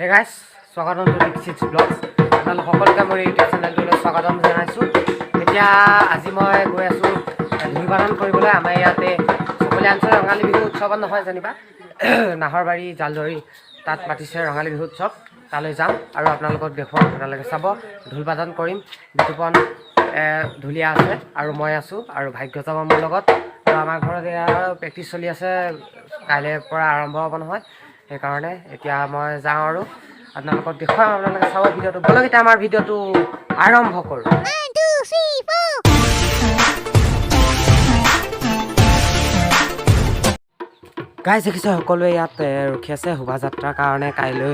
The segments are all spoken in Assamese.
Hey guys, স্বাগতম to Deekshits vlogs. আপোনালোক সকলোকে মোৰ ইউটিউব চেনেলটোলৈ স্বাগতম জনাইছোঁ। এতিয়া আজি মই গৈ আছোঁ ধুই পালন কৰিবলৈ। আমাৰ ইয়াতে সকলো অঞ্চলত ৰঙালী বিহু উৎসৱত নহয় জানিবা নাহৰবাৰী জালদৰি তাত পাতিছে ৰঙালী বিহু উৎসৱ। তালৈ যাম আৰু আপোনালোকক দেখুৱাম। আপোনালোকে চাব ঢোল বাদন কৰিম। বিতুপন ঢুলীয়া আছে আৰু মই আছোঁ আৰু ভাগ্য যাব মোৰ লগত। আৰু আমাৰ ঘৰত এয়া প্ৰেক্টিচ চলি আছে, কাইলৈৰ পৰা আৰম্ভ হ'ব নহয়। সেইকাৰণে এতিয়া মই যাওঁ আৰু আপোনালোকক দেখুৱাম। আপোনালোকে চাব ভিডিঅ'টো। বলক এতিয়া আমাৰ ভিডিঅ'টো আৰম্ভ কৰোঁ। গাইজ দেখিছে সকলোৱে ইয়াত ৰখি আছে শোভাযাত্ৰাৰ কাৰণে। কাইলৈ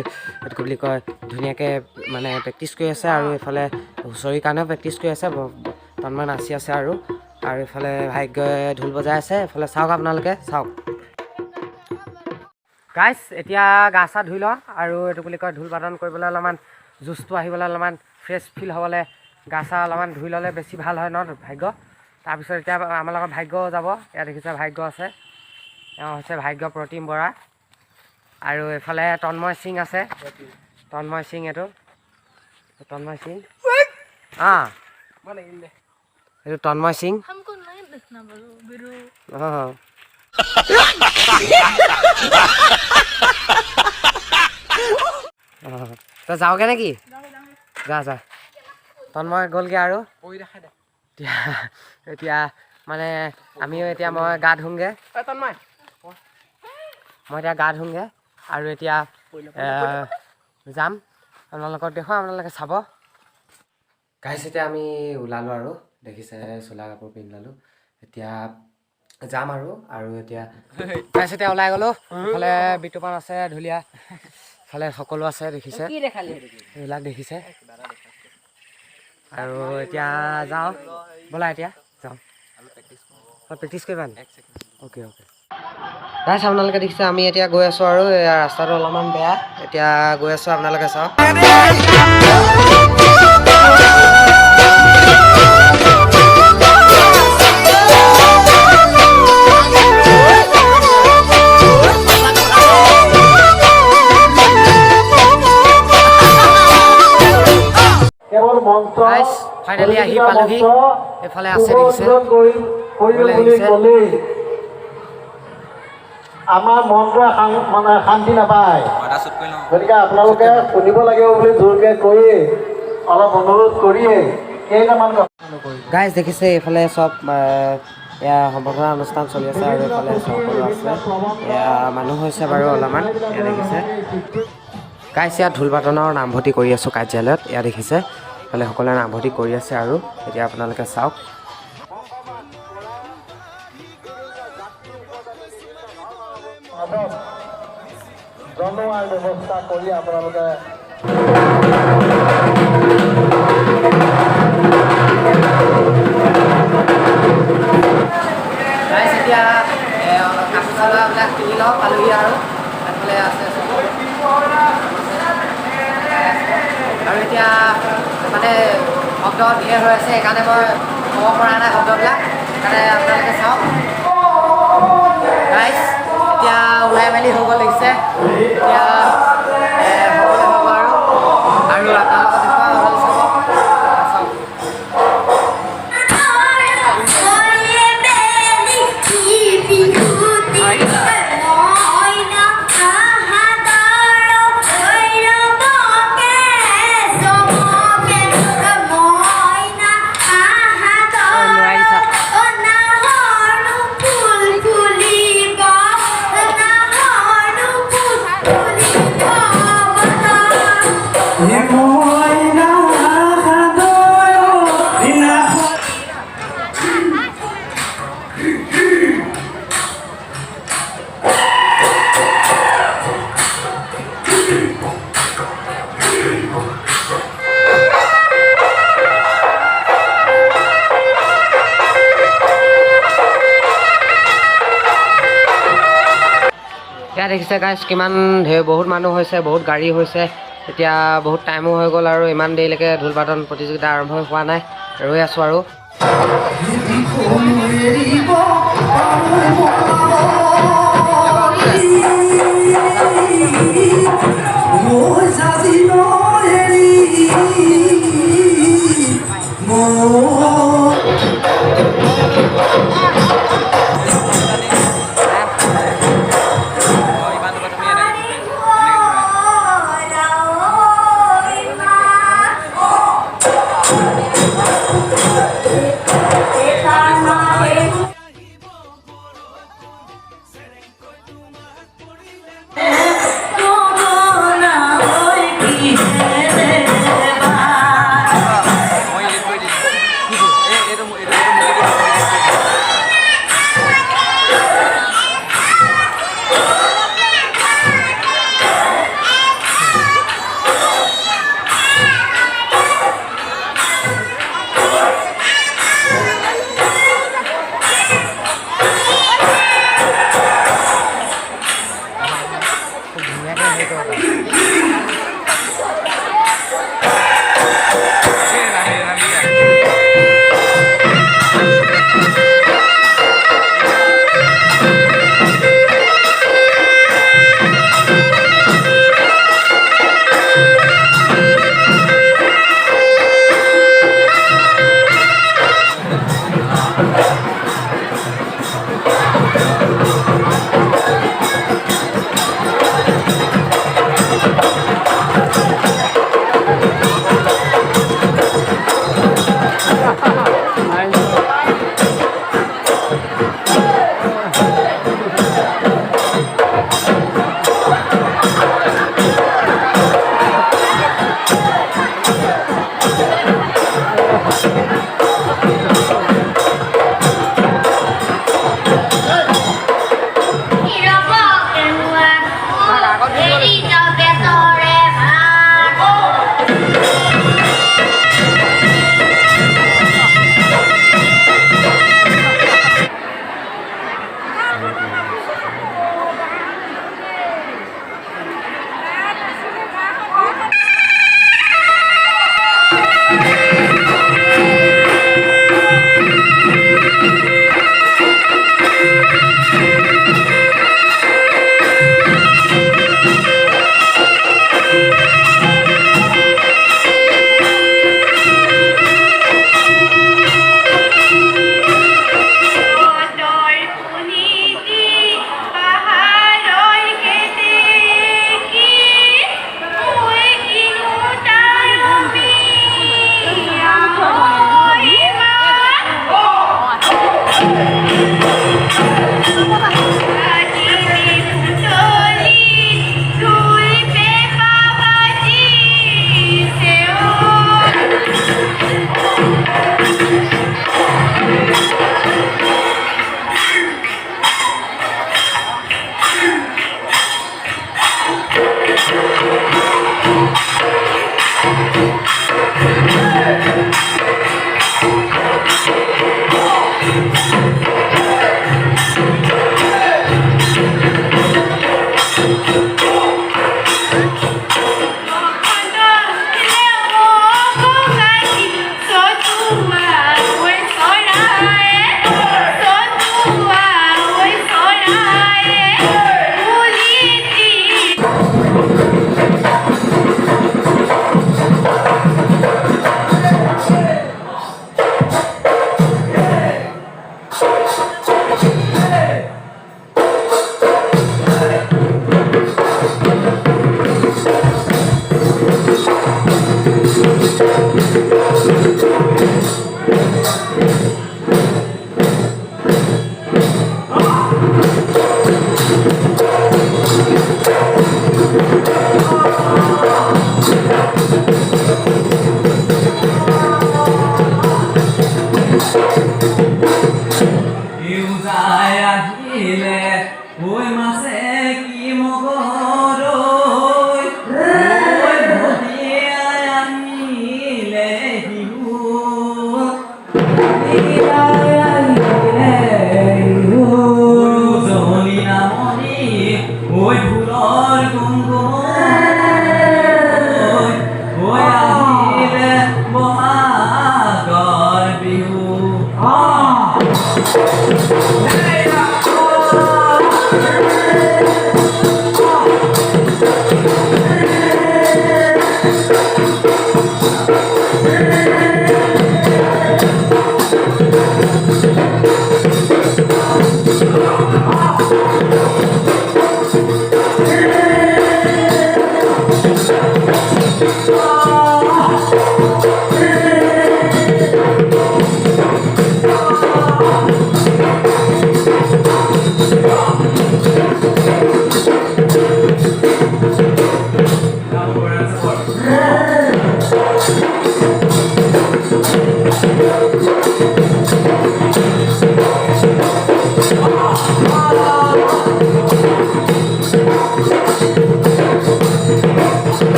কি বুলি কয় ধুনীয়াকৈ মানে প্ৰেক্টিচ কৰি আছে আৰু এইফালে হুঁচৰিৰ কাৰণেও প্ৰেক্টিচ কৰি আছে। তন্ময় নাচি আছে আৰু এইফালে ভাগ্যই ঢোল বজাই আছে। এইফালে চাওক, আপোনালোকে চাওক। গাইজ এতিয়া গা চা ধুই লওঁ আৰু এইটো বুলি কয় ঢোল বাদন কৰিবলৈ অলপমান জুচটো আহিবলৈ অলপমান ফ্ৰেছ ফিল হ'বলৈ গা চা অলপমান ধুই ল'লে বেছি ভাল হয় ন ভাগ্য। তাৰপিছত এতিয়া আমাৰ লগত ভাগ্যও যাব। ইয়াত দেখিছে ভাগ্য আছে, এওঁ হৈছে ভাগ্য প্ৰতিম বৰা। আৰু এইফালে তন্ময় সিং আছে, তন্ময় সিং। এইটো তন্ময় সিং, এইটো তন্ময় সিং। তই যাওঁগে নেকি? যা যা। তন্ময় গ'লগৈ আৰু এতিয়া মানে আমিও এতিয়া মই গা ধুংগে। মই এতিয়া গা ধুংগে আৰু এতিয়া যাম। আপোনালোকক দেখুৱাম, আপোনালোকে চাব। গাইজ এতিয়া আমি ওলালোঁ আৰু দেখিছে চোলা কাপোৰ পিন্ধালোঁ। এতিয়া যাম আৰু এতিয়া গাইজ এতিয়া ওলাই গ'লোঁ। এইফালে বিতুপন আছে ঢুলীয়া, এইফালে সকলো আছে দেখিছে, এইবিলাক দেখিছে। আৰু এতিয়া যাওঁ ব'লা, এতিয়া যাওঁ। প্ৰেক্টিচ কৰিবা নি? Okay okay. গাইজ আপোনালোকে দেখিছে আমি এতিয়া গৈ আছোঁ আৰু ৰাস্তাটো অলপমান বেয়া। এতিয়া গৈ আছোঁ, আপোনালোকে চাওক। ফাইনেলি আহি পালোহি। এইফালে আছে দেখিছে, আমাৰ মনটোৱে মানে শান্তি নাপায়। গতিকে আপোনালোকে শুনিব লাগিব বুলি জোৰকে কৰি অলপ অনুৰোধ কৰিয়ে কেইটামান গাইজ দেখিছে এইফালে চব এয়া সম্বৰ্ধনা অনুষ্ঠান চলি আছে আৰু এইফালে সকলো আছে। এয়া মানুহ হৈছে বাৰু অলপমান। এয়া দেখিছে গাইজ, ইয়াত ঢোল বাদনৰ নামভৰ্তি কৰি আছোঁ কাৰ্যালয়ত। এয়া দেখিছে এইফালে সকলোৱে নামভৰ্তি কৰি আছে আৰু এতিয়া আপোনালোকে চাওক। জনোৱাৰ ব্যৱস্থা কৰি আপোনালোকে এতিয়া কাপোৰ চালাবিলাক কিনি লওঁ পালোহি আৰু এইফালে আছে আৰু এতিয়া মানে শব্দ ধেৰ হৈ আছে, সেইকাৰণে মই ক'ব পৰা নাই শব্দবিলাক। সেইকাৰণে আপোনালোকে চাওক। গাইজ এতিয়া ওলাই মেলি হ'ব লাগিছে। এতিয়া সকলোৱে হ'ব আৰু আপোনালোকক দেখুৱাম, চাব চাওক। এতিয়া দেখিছে গাইজ কিমান বহুত মানুহ হৈছে, বহুত গাড়ী হৈছে। এতিয়া বহুত টাইমো হৈ গ'ল আৰু ইমান দেৰিলৈকে ঢোল বাদন প্ৰতিযোগিতা আৰম্ভ হোৱা নাই। ৰৈ আছোঁ আৰু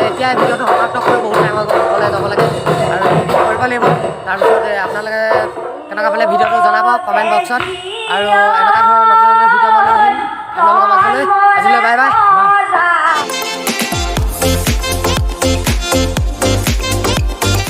এতিয়া ভিডিঅ'টো সমাপ্ত কৰি বহুত টাইম হৈ গ'ল, সকলোৱে যাব লাগে আৰু এডিট কৰিব লাগিব। তাৰপিছত আপোনালোকে কেনেকুৱা পালে ভিডিঅ'টো জনাব কমেণ্ট বক্সত আৰু এনেকুৱা ধৰণৰ